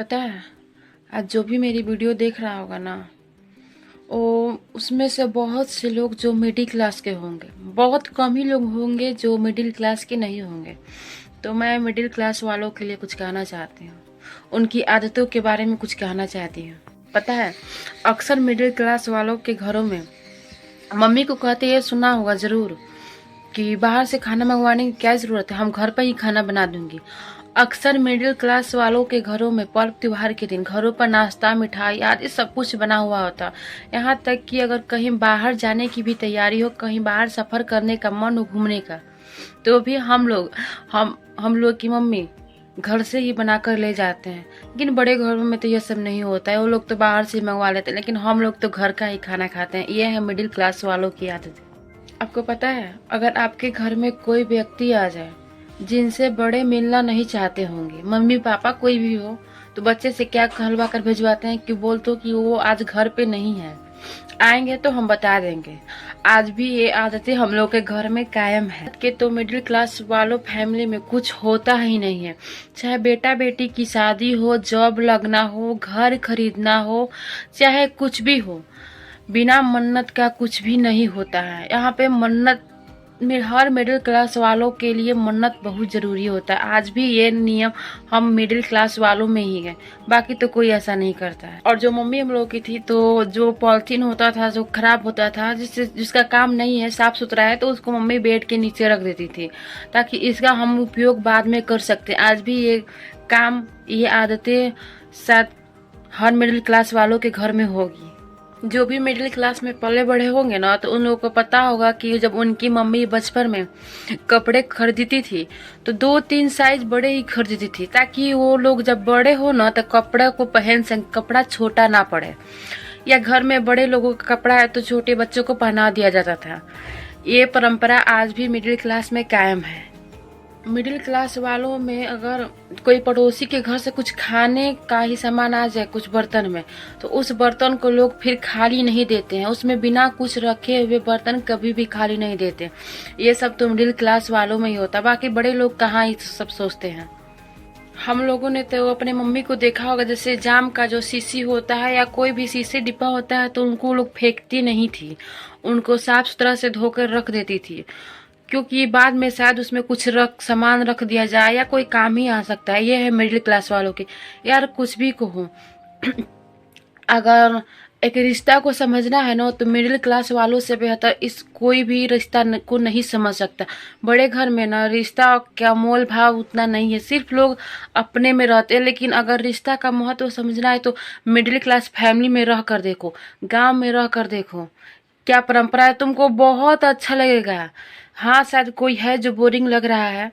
पता है, आज जो भी मेरी वीडियो देख रहा होगा ना, वो उसमें से बहुत से लोग जो मिडिल क्लास के होंगे, बहुत कम ही लोग होंगे जो मिडिल क्लास के नहीं होंगे। तो मैं मिडिल क्लास वालों के लिए कुछ कहना चाहती हूँ, उनकी आदतों के बारे में कुछ कहना चाहती हूँ। पता है, अक्सर मिडिल क्लास वालों के घरों में मम्मी को कहते ये सुना होगा ज़रूर कि बाहर से खाना मंगवाने की क्या ज़रूरत है, हम घर पर ही खाना बना दूंगी। अक्सर मिडिल क्लास वालों के घरों में पर्व त्योहार के दिन घरों पर नाश्ता मिठाई आदि सब कुछ बना हुआ होता। यहाँ तक कि अगर कहीं बाहर जाने की भी तैयारी हो, कहीं बाहर सफ़र करने का मन हो, घूमने का, तो भी हम लोग की मम्मी घर से ही बनाकर ले जाते हैं। लेकिन बड़े घरों में तो ये सब नहीं होता है, वो लोग तो बाहर से ही मंगवा लेते हैं, लेकिन हम लोग तो घर का ही खाना खाते हैं। ये है मिडिल क्लास वालों की आदत। आपको पता है, अगर आपके घर में कोई व्यक्ति आ जाए जिनसे बड़े मिलना नहीं चाहते होंगे, मम्मी पापा कोई भी हो, तो बच्चे से क्या कहलवा कर भिजवाते हैं कि बोल तो कि वो आज घर पे नहीं है, आएंगे तो हम बता देंगे। आज भी ये आदतें हम लोग के घर में कायम है कि तो मिडिल क्लास वालों फैमिली में कुछ होता ही नहीं है। चाहे बेटा बेटी की शादी हो, जॉब लगना हो, घर खरीदना हो, चाहे कुछ भी हो, बिना मन्नत का कुछ भी नहीं होता है। यहाँ पे मन्नत में हर मिडिल क्लास वालों के लिए मन्नत बहुत ज़रूरी होता है। आज भी ये नियम हम मिडिल क्लास वालों में ही है, बाकी तो कोई ऐसा नहीं करता है। और जो मम्मी हम लोग की थी, तो जो पॉलिथीन होता था जो खराब होता था, जिसका काम नहीं है, साफ सुथरा है, तो उसको मम्मी बेड के नीचे रख देती थी ताकि इसका हम उपयोग बाद में कर सकते। आज भी ये काम, ये आदतें शायद हर मिडिल क्लास वालों के घर में होगी। जो भी मिडिल क्लास में पले बड़े होंगे ना, तो उन लोगों को पता होगा कि जब उनकी मम्मी बचपन में कपड़े खरीदती थी तो 2-3 साइज बड़े ही खरीदती थी, ताकि वो लोग जब बड़े हो ना तो कपड़े को पहन सकें, कपड़ा छोटा ना पड़े। या घर में बड़े लोगों का कपड़ा है तो छोटे बच्चों को पहना दिया जाता था। ये परंपरा आज भी मिडिल क्लास में कायम है। मिडिल क्लास वालों में अगर कोई पड़ोसी के घर से कुछ खाने का ही सामान आ जाए कुछ बर्तन में, तो उस बर्तन को लोग फिर खाली नहीं देते हैं। उसमें बिना कुछ रखे हुए बर्तन कभी भी खाली नहीं देते। ये सब तो मिडिल क्लास वालों में ही होता, बाकी बड़े लोग कहाँ ये सब सोचते हैं। हम लोगों ने तो अपने मम्मी को देखा होगा, जैसे जाम का जो शीशी होता है या कोई भी शीशे डिब्बा होता है, तो उनको लोग फेंकती नहीं थी, उनको साफ सुथरा से धोकर रख देती थी, क्योंकि बाद में शायद उसमें कुछ सामान रख दिया जाए या कोई काम ही आ सकता है। ये है मिडिल क्लास वालों की। यार कुछ भी कहो अगर एक रिश्ता को समझना है ना, तो मिडिल क्लास वालों से बेहतर इस कोई भी रिश्ता को नहीं समझ सकता। बड़े घर में ना रिश्ता का मोल भाव उतना नहीं है, सिर्फ लोग अपने में रहते हैं। लेकिन अगर रिश्ता का महत्व समझना है तो मिडिल क्लास फैमिली में रह कर देखो, गांव में रह कर देखो, क्या परंपरा है, तुमको बहुत अच्छा लगेगा। हाँ, शायद कोई है जो बोरिंग लग रहा है,